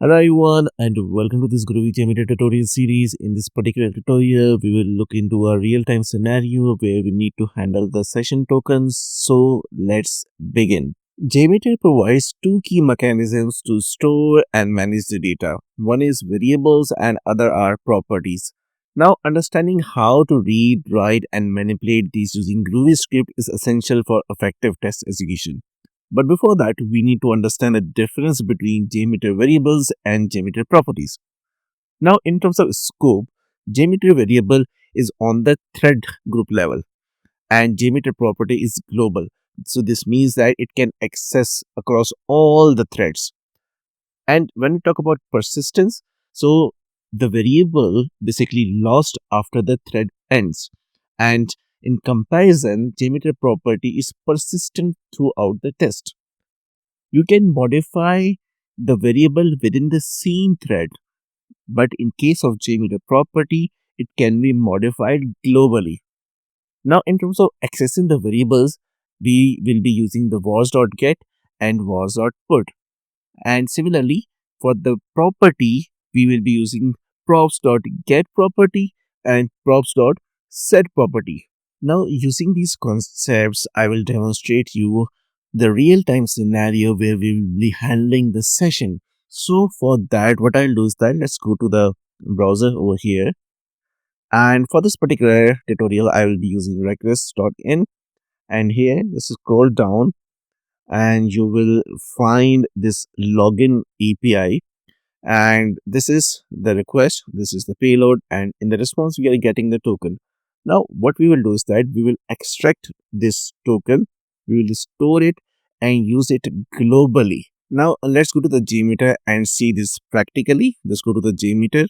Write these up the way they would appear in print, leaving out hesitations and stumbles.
Hello everyone and welcome to this Groovy Jmeter tutorial series. In this particular tutorial, we will look into a real-time scenario where we need to handle the session tokens. So let's begin. Jmeter provides two key mechanisms to store and manage the data. One is variables and other are properties. Now, understanding how to read, write and manipulate these using Groovy script is essential for effective test execution. But before that, we need to understand the difference between JMeter variables and JMeter properties. Now, in terms of scope, JMeter variable is on the thread group level and JMeter property is global. So this means that it can access across all the threads. And when we talk about persistence, so the variable basically lost after the thread ends. And in comparison, JMeter property is persistent throughout the test. You can modify the variable within the same thread, but in case of JMeter property, it can be modified globally. Now, in terms of accessing the variables, we will be using the was.get and was.put. And similarly, for the property, we will be using props.get property and props.set property. Now, using these concepts, I will demonstrate you the real-time scenario where we will be handling the session. So for that, what I'll do is that let's go to the browser over here. And for this particular tutorial, I will be using request.in. And here, just scroll down and you will find this login API. And this is the request, this is the payload, and in the response, we are getting the token. Now, what we will do is that we will extract this token, we will store it and use it globally. Now, let's go to the JMeter and see this practically. Let's go to the JMeter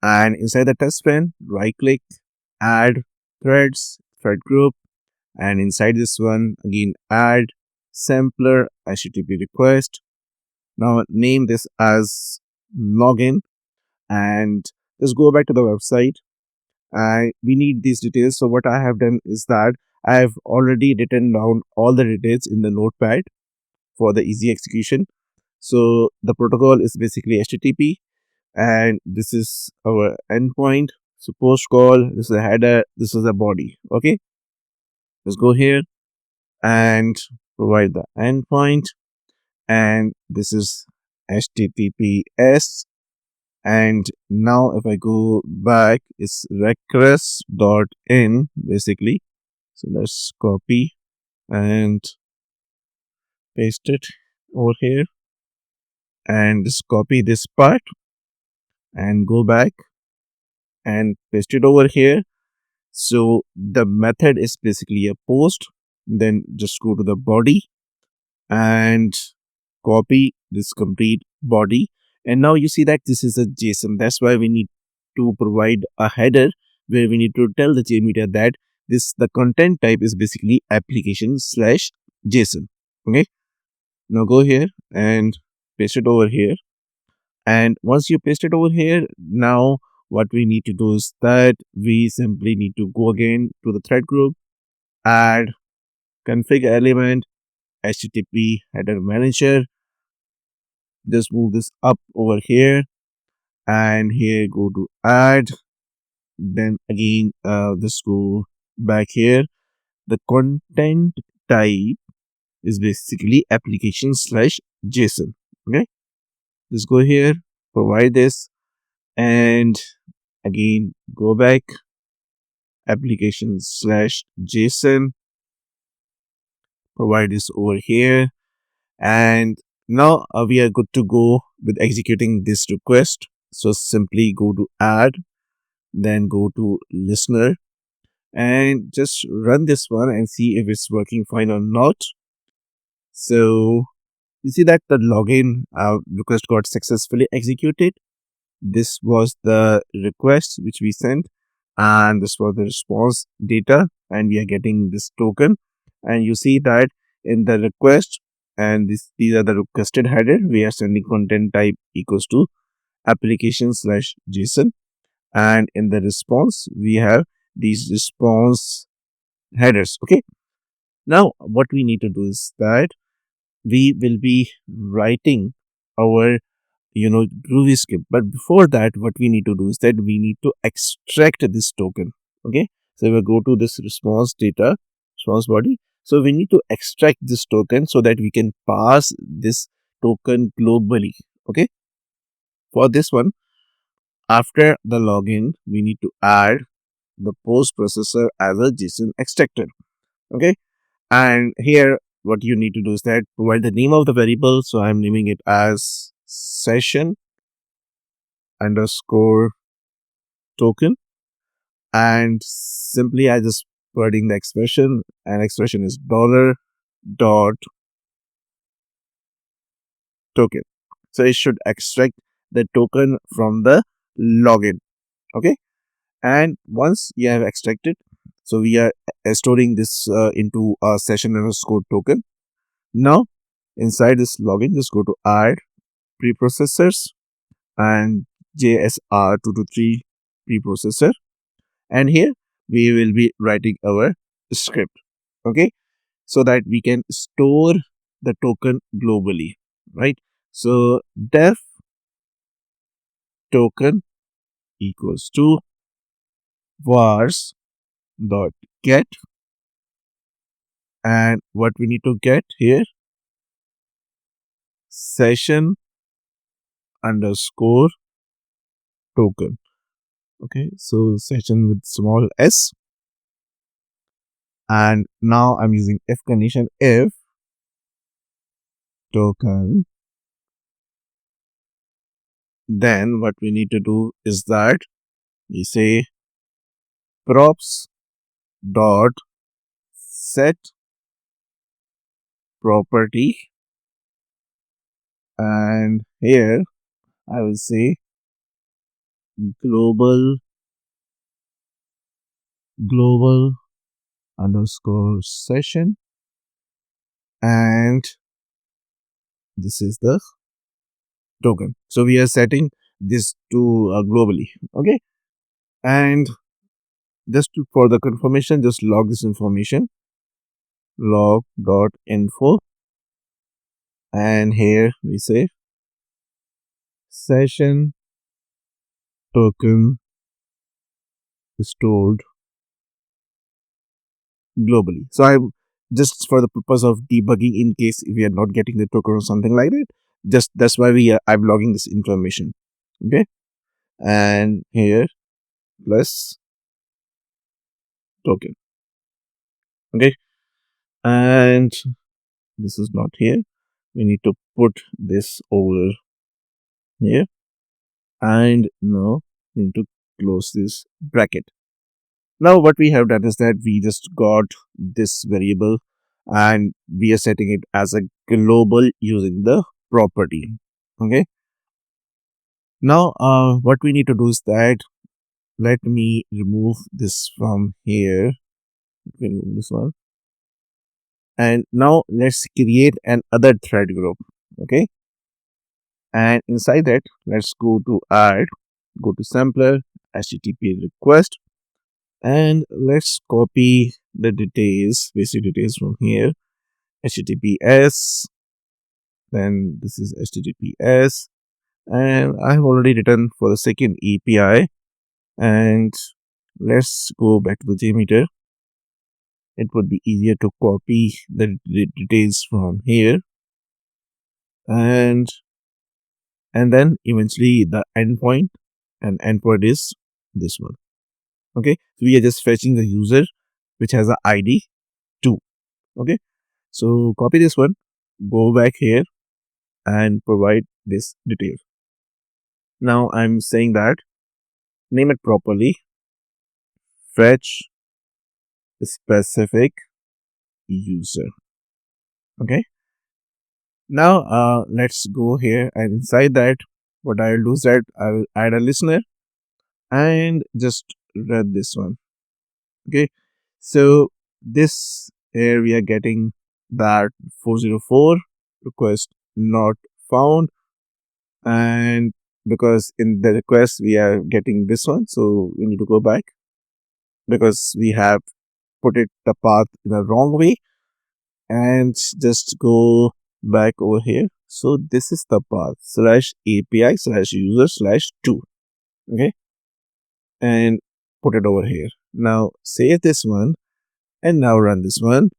and inside the test pane, right click, add threads, thread group, and inside this one, again, add sampler HTTP request. Now, name this as login and just go back to the website. We need these details. So what I have done is that I have already written down all the details in the notepad for the easy execution. So the protocol is basically HTTP and this is our endpoint. So post call, this is a header, this is a body. Okay, let's go here and provide the endpoint, and this is HTTPS. And now if I go back, it's request.in basically. So let's copy and paste it over here and just copy this part and go back and paste it over here. So the method is basically a post, then just go to the body and copy this complete body. And now you see that this is a JSON. That's why we need to provide a header where we need to tell the JMeter that the content type is basically application slash JSON. Okay. Now go here and paste it over here. And once you paste it over here, now what we need to do is that we simply need to go again to the thread group, add config element, HTTP header manager. Just move this up over here and here go to add, then again just go back here. The content type is basically application slash JSON. Okay, just go here, provide this, and again go back, application slash JSON, provide this over here, and now we are good to go with executing this request. So simply go to add, then go to listener and just run this one and see if it's working fine or not. So you see that the login request got successfully executed. This was the request which we sent and this was the response data, and we are getting this token. And you see that in the request, and these are the requested header, we are sending content type equals to application slash JSON, and in the response we have these response headers. Okay, now what we need to do is that we will be writing our Groovy skip. But before that, what we need to do is that we need to extract this token. Okay. So we'll go to this response body. So we need to extract this token so that we can pass this token globally. Okay. For this one, after the login, we need to add the post processor as a JSON extractor. Okay. And here, what you need to do is that provide the name of the variable. So I'm naming it as session underscore token, and simply I just providing the expression, and expression is dollar dot token. So it should extract the token from the login. Okay. And once you have extracted, so we are storing this into a session underscore token. Now inside this login, just go to add preprocessors and JSR223 preprocessor, and here we will be writing our script. Okay, so that we can store the token globally, right? So def token equals to vars dot get, and what we need to get here, session underscore token. Okay, so session with small s, and now I'm using if condition. If token, then what we need to do is that we say props dot set property, and here I will say global underscore session, and this is the token. So we are setting this to globally. Okay, and just for the confirmation, just log this information, log dot info, and here we say session token stored globally. So I just for the purpose of debugging, in case if we are not getting the token or something like that, just that's why I'm logging this information. Okay, and here plus token. Okay, and this is not here. We need to put this over here, and now we need to close this bracket. Now what we have done is that we just got this variable and we are setting it as a global using the property. Okay. Now what we need to do is that let me remove this from here. Let me remove this one. And now let's create another thread group. Okay. And inside that, let's go to add, go to sampler, HTTP request, and let's copy the details, basic details from here. HTTPS, then this is HTTPS, and I have already written for the second API. And let's go back to the Jmeter. It would be easier to copy the details from here, and then eventually the endpoint, and endpoint is this one. Okay, so we are just fetching the user which has a ID 2. Okay, so copy this one, go back here and provide this detail. Now I'm saying that name it properly, fetch specific user. Okay, now let's go here, and inside that what I'll do is that I will add a listener and just run this one. Okay, so this here we are getting that 404 request not found, and because in the request we are getting this one, so we need to go back because we have put it the path in the wrong way, and just go back over here. So this is the path /API/user/2. Okay, and put it over here. Now save this one and now run this one.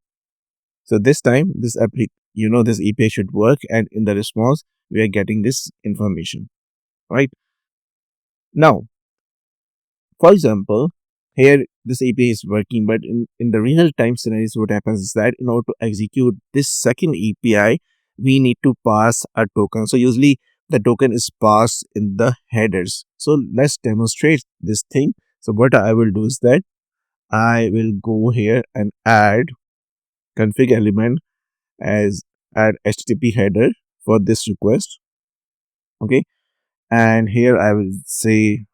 So this time this this API should work, and in the response we are getting this information, right? Now, for example, here this API is working, but in the real time scenarios, what happens is that in order to execute this second API, we need to pass a token. So usually the token is passed in the headers. So let's demonstrate this thing. So what I will do is that I will go here and add config element as add HTTP header for this request. Okay, and here I will say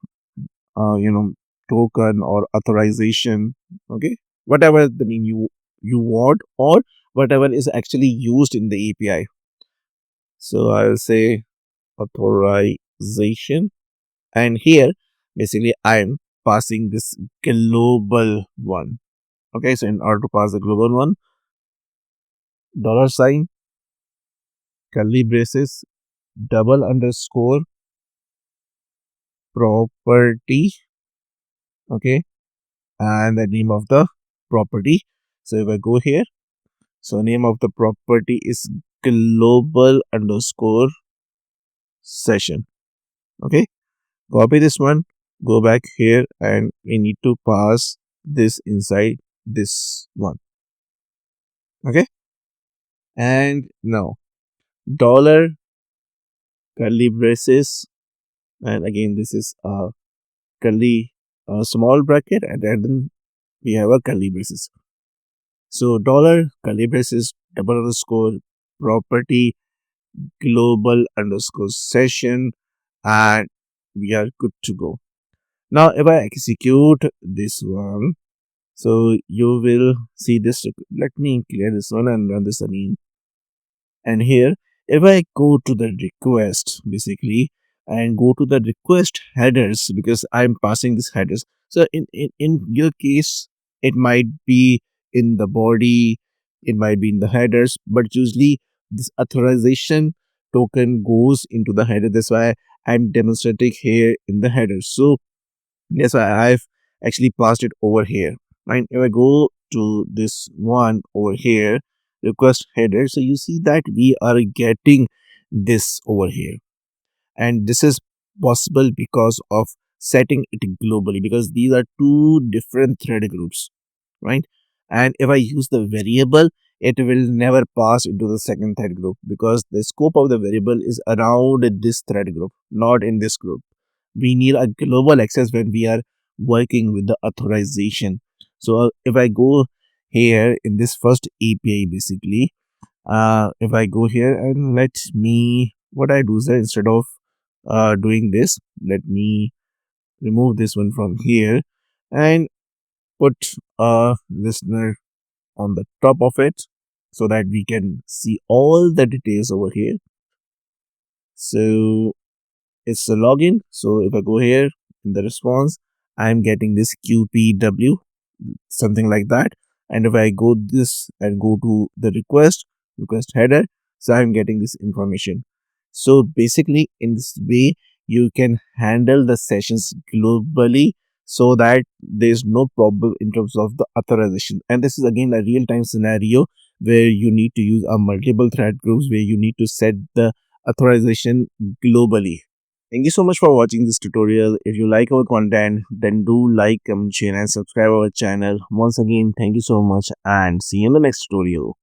token or authorization. Okay, whatever the name you want, or whatever is actually used in the API. So I will say authorization, and here basically I'm passing this global one. Okay, so in order to pass the global one, $, curly braces, double underscore, property. Okay, and the name of the property. So if I go here, so name of the property is global underscore session. Okay, copy this one, go back here, and we need to pass this inside this one. Okay, and now dollar curly braces, and again this is a curly small bracket, and then we have a curly braces. So dollar curly braces double underscore property global underscore session, and we are good to go. Now if I execute this one, so you will see this. Let me clear this one and run this again. And here if I go to the request basically and go to the request headers, because I'm passing this headers. So in your case it might be in the body, it might be in the headers, but usually this authorization token goes into the header. That's why I'm demonstrating here in the headers. So that's why I've actually passed it over here, right? If I go to this one over here, request header, so you see that we are getting this over here, and this is possible because of setting it globally, because these are two different thread groups, right? And if I use the variable, it will never pass into the second thread group, because the scope of the variable is around this thread group, not in this group. We need a global access when we are working with the authorization. So if I go here in this first API basically, if I go here and let me, what I do is that instead of doing this, let me remove this one from here and put a listener on the top of it so that we can see all the details over here. So it's a login. So if I go here in the response, I'm getting this QPW, something like that. And if I go this and go to the request header, so I'm getting this information. So basically in this way, you can handle the sessions globally so that there's no problem in terms of the authorization. And this is again a real-time scenario where you need to use a multiple thread groups, where you need to set the authorization globally. Thank you so much for watching this tutorial. If you like our content, then do like, comment, share and subscribe our channel. Once again, thank you so much and see you in the next tutorial.